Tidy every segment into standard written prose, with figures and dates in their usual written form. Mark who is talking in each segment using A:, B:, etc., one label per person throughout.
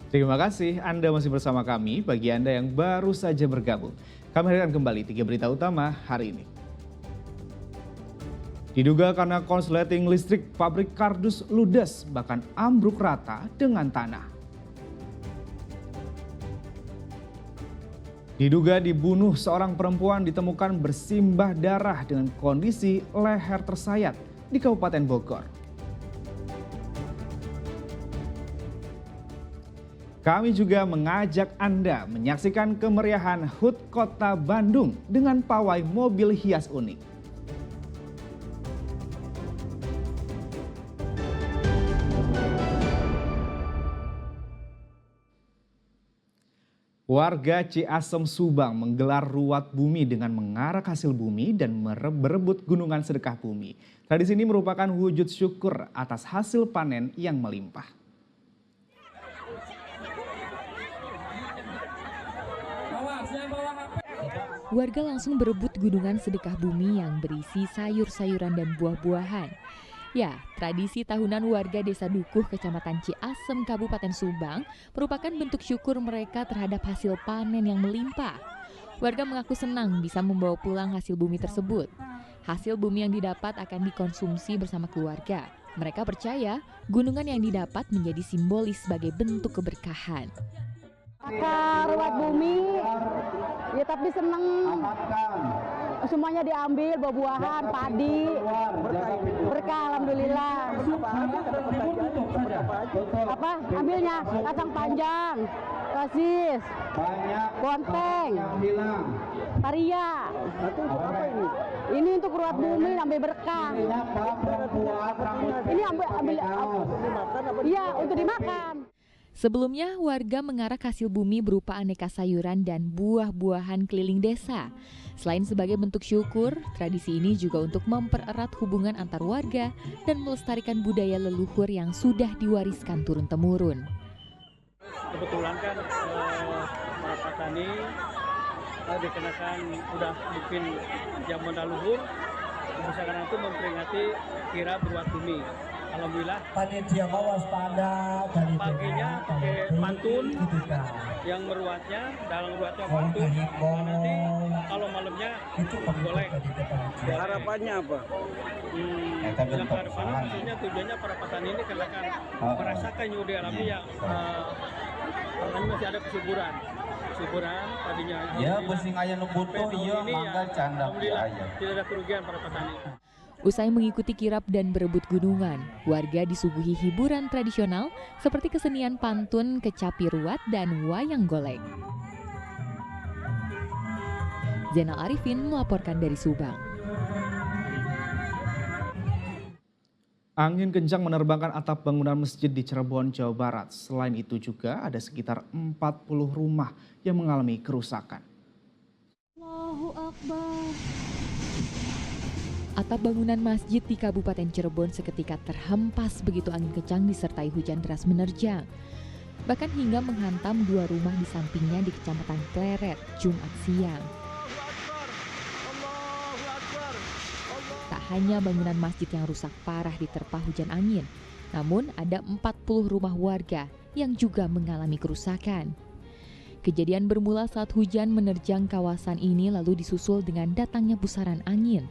A: Terima kasih Anda masih bersama kami. Bagi Anda yang baru saja bergabung, kami hadirkan kembali 3 berita utama hari ini. Diduga karena konsleting listrik, pabrik kardus ludes bahkan ambruk rata dengan tanah. Diduga dibunuh, seorang perempuan ditemukan bersimbah darah dengan kondisi leher tersayat di Kabupaten Bogor. Kami juga mengajak Anda menyaksikan kemeriahan HUT Kota Bandung dengan pawai mobil hias unik. Warga Ciasem Subang menggelar ruat bumi dengan mengarak hasil bumi dan berebut gunungan sedekah bumi. Tradisi ini merupakan wujud syukur atas hasil panen yang melimpah.
B: Warga langsung berebut gunungan sedekah bumi yang berisi sayur-sayuran dan buah-buahan. Ya, tradisi tahunan warga Desa Dukuh, Kecamatan Ciasem, Kabupaten Subang merupakan bentuk syukur mereka terhadap hasil panen yang melimpah. Warga mengaku senang bisa membawa pulang hasil bumi tersebut. Hasil bumi yang didapat akan dikonsumsi bersama keluarga. Mereka percaya gunungan yang didapat menjadi simbolis sebagai bentuk keberkahan.
C: Ruat bumi, ya tapi seneng semuanya diambil, buah-buahan, padi, berkah alhamdulillah. Apa? Ambilnya kacang panjang, kasis, bonteng, paria. Ini untuk ruat bumi, ambil berkah. Ini ambil, iya untuk dimakan.
B: Sebelumnya, warga mengarak hasil bumi berupa aneka sayuran dan buah-buahan keliling desa. Selain sebagai bentuk syukur, tradisi ini juga untuk mempererat hubungan antar warga dan melestarikan budaya leluhur yang sudah diwariskan turun-temurun.
D: Kebetulan kan para petani dikenakan udah bikin zaman leluhur, misalkan itu memperingati kirab ruat bumi. Alhamdulillah
E: panitia waspada dari
D: paginya pakai pantun yang meruatnya, dalam ruatnya pantun. Nanti kalau malamnya
E: itu
D: golek.
F: Harapannya apa?
D: Yang harapannya maksudnya tujuannya para petani ini karena kan merasakan yang udah alami ya, masih ada kesuburan tadinya.
F: Ya, besing aya nu butuh ieu mangga canda aya.
D: Tidak ada kerugian para petani.
B: Usai mengikuti kirap dan berebut gunungan, warga disuguhi hiburan tradisional seperti kesenian pantun, kecapi ruat, dan wayang golek. Zainal Arifin melaporkan dari Subang.
A: Angin kencang menerbangkan atap bangunan masjid di Cirebon, Jawa Barat. Selain itu juga ada sekitar 40 rumah yang mengalami kerusakan.
B: Allahu Akbar. Atap bangunan masjid di Kabupaten Cirebon seketika terhempas begitu angin kencang disertai hujan deras menerjang. Bahkan hingga menghantam 2 rumah di sampingnya di Kecamatan Pleret, Jumat siang. Tak hanya bangunan masjid yang rusak parah diterpa hujan angin, namun ada 40 rumah warga yang juga mengalami kerusakan. Kejadian bermula saat hujan menerjang kawasan ini lalu disusul dengan datangnya pusaran angin.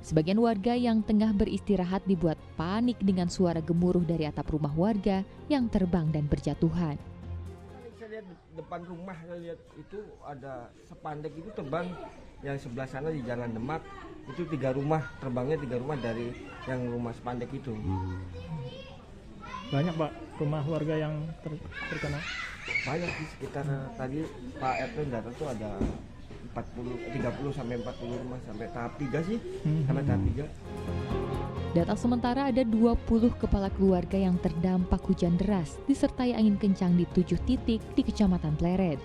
B: Sebagian warga yang tengah beristirahat dibuat panik dengan suara gemuruh dari atap rumah warga yang terbang dan berjatuhan.
G: Saya lihat depan rumah, saya lihat itu ada sepandek itu terbang, yang sebelah sana di Jalan Demak itu 3 rumah, terbangnya 3 rumah dari yang rumah sepandek itu.
H: Banyak Pak rumah warga yang terkena?
G: Banyak di sekitar tadi Pak RT datang tuh ada 30 sampai 40 rumah sampai tahap 3 sih, sampai tahap 3.
B: Data sementara ada 20 kepala keluarga yang terdampak hujan deras disertai angin kencang di 7 titik di Kecamatan Pleret.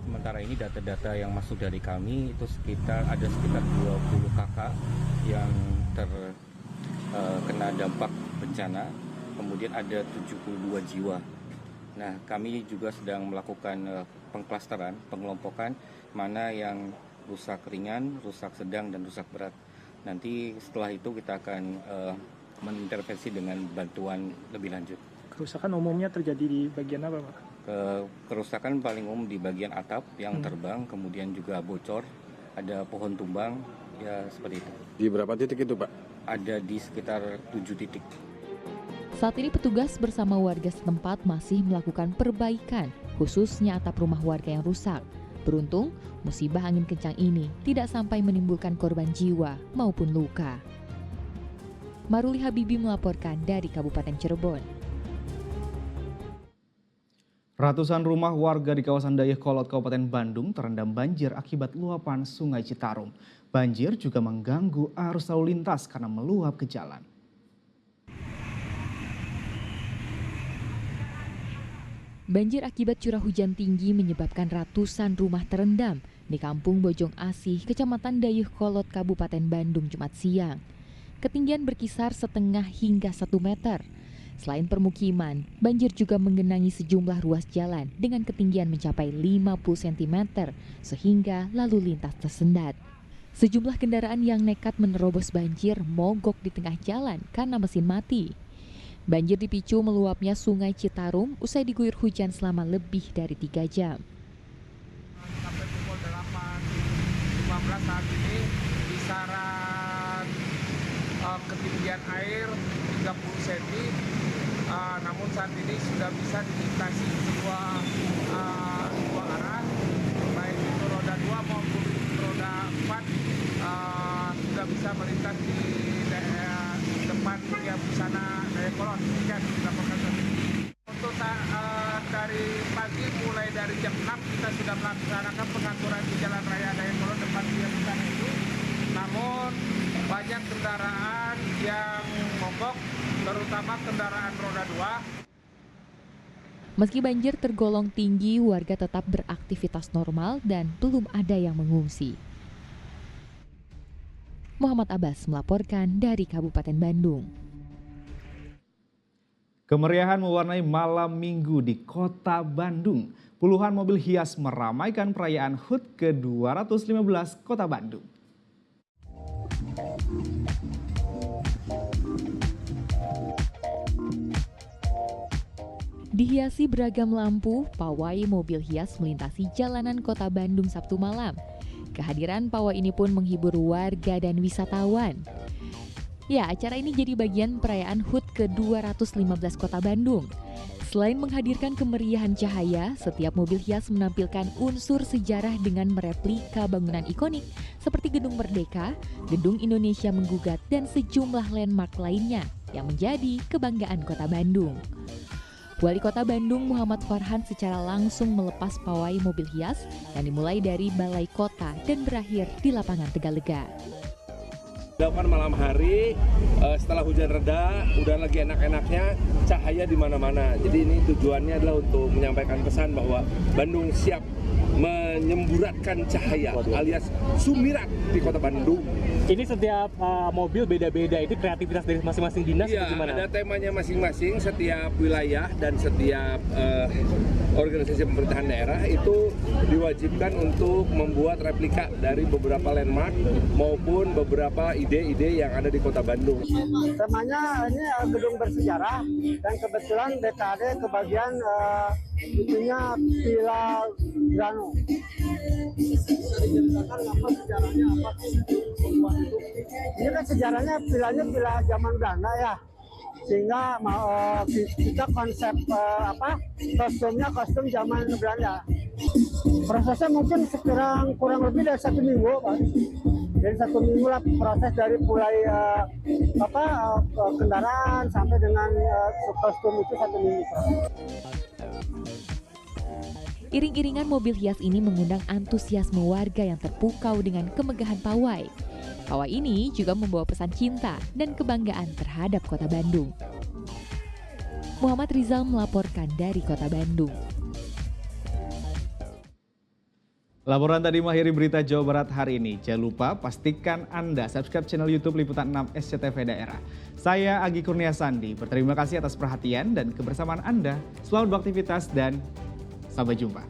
I: Sementara ini data-data yang masuk dari kami itu ada sekitar 20 kakak yang terkena dampak bencana, kemudian ada 72 jiwa. Nah, kami juga sedang melakukan pengklasteran, pengelompokan mana yang rusak ringan, rusak sedang, dan rusak berat. Nanti setelah itu kita akan mengintervensi dengan bantuan lebih lanjut.
H: Kerusakan umumnya terjadi di bagian apa Pak?
I: Kerusakan paling umum di bagian atap yang terbang, kemudian juga bocor, ada pohon tumbang, ya seperti itu.
J: Di berapa titik itu, Pak?
I: Ada di sekitar 7 titik.
B: Saat ini petugas bersama warga setempat masih melakukan perbaikan, khususnya atap rumah warga yang rusak. Beruntung, musibah angin kencang ini tidak sampai menimbulkan korban jiwa maupun luka. Maruli Habibi melaporkan dari Kabupaten Cirebon.
A: Ratusan rumah warga di kawasan Dayakolot, Kabupaten Bandung terendam banjir akibat luapan Sungai Citarum. Banjir juga mengganggu arus lalu lintas karena meluap ke jalan.
B: Banjir akibat curah hujan tinggi menyebabkan ratusan rumah terendam di Kampung Bojong Asih, Kecamatan Dayakolot, Kabupaten Bandung, Jumat siang. Ketinggian berkisar 1,5 hingga 1 meter. Selain permukiman, banjir juga menggenangi sejumlah ruas jalan dengan ketinggian mencapai 50 cm sehingga lalu lintas tersendat. Sejumlah kendaraan yang nekat menerobos banjir mogok di tengah jalan karena mesin mati. Banjir dipicu meluapnya Sungai Citarum usai diguyur hujan selama lebih dari 3 jam.
K: Sampai pukul 8.15 saat ini kisaran ketinggian air 30 cm. Namun saat ini sudah bisa dilintasi dua arah, baik itu roda 2 maupun roda 4 sudah bisa melintas di depan Mulia Busana Dayakolot. Untuk dari pagi mulai dari jam 6 kita sudah melaksanakan pengaturan di Jalan Raya Dayakolot depan Mulia Busana itu. Namun banyak kendaraan yang mogok, terutama kendaraan roda 2.
B: Meski banjir tergolong tinggi, warga tetap beraktivitas normal dan belum ada yang mengungsi. Muhammad Abbas melaporkan dari Kabupaten Bandung.
A: Kemeriahan mewarnai malam minggu di kota Bandung. Puluhan mobil hias meramaikan perayaan HUT ke-215 kota Bandung.
B: Dihiasi beragam lampu, pawai mobil hias melintasi jalanan kota Bandung Sabtu malam. Kehadiran pawai ini pun menghibur warga dan wisatawan. Ya, acara ini jadi bagian perayaan HUT ke-215 kota Bandung. Selain menghadirkan kemeriahan cahaya, setiap mobil hias menampilkan unsur sejarah dengan mereplika bangunan ikonik seperti Gedung Merdeka, Gedung Indonesia Menggugat, dan sejumlah landmark lainnya yang menjadi kebanggaan kota Bandung. Wali Kota Bandung Muhammad Farhan secara langsung melepas pawai mobil hias yang dimulai dari Balai Kota dan berakhir di lapangan Tegalega.
L: Dilakukan malam hari, setelah hujan reda, udah lagi enak-enaknya, cahaya di mana-mana. Jadi ini tujuannya adalah untuk menyampaikan pesan bahwa Bandung siap menyemburatkan cahaya alias sumirat di kota Bandung.
D: Ini setiap mobil beda-beda, itu kreativitas dari masing-masing dinas atau gimana?
L: Ada temanya masing-masing, setiap wilayah dan setiap organisasi pemerintahan daerah itu diwajibkan untuk membuat replika dari beberapa landmark maupun beberapa ide-ide yang ada di kota Bandung.
C: Temanya ini gedung bersejarah dan kebetulan DKD kebagian itunya Villa Grano. Apa sejarahnya apa? Ini kan sejarahnya villanya villa zaman Belanda ya. Sehingga kita konsep kostumnya kostum zaman Belanda. Prosesnya mungkin kurang lebih dari 1 minggu, Pak. Dari 1 minggu lah proses dari mulai kendaraan sampai dengan kostum itu 1 minggu.
B: Iring-iringan mobil hias ini mengundang antusiasme warga yang terpukau dengan kemegahan pawai. Pawai ini juga membawa pesan cinta dan kebanggaan terhadap kota Bandung. Muhammad Rizal melaporkan dari kota Bandung.
A: Laporan tadi mengakhiri berita Jawa Barat hari ini. Jangan lupa pastikan Anda subscribe channel YouTube Liputan 6 SCTV Daerah. Saya Agi Kurnia Sandi, berterima kasih atas perhatian dan kebersamaan Anda. Selamat beraktivitas dan sampai jumpa.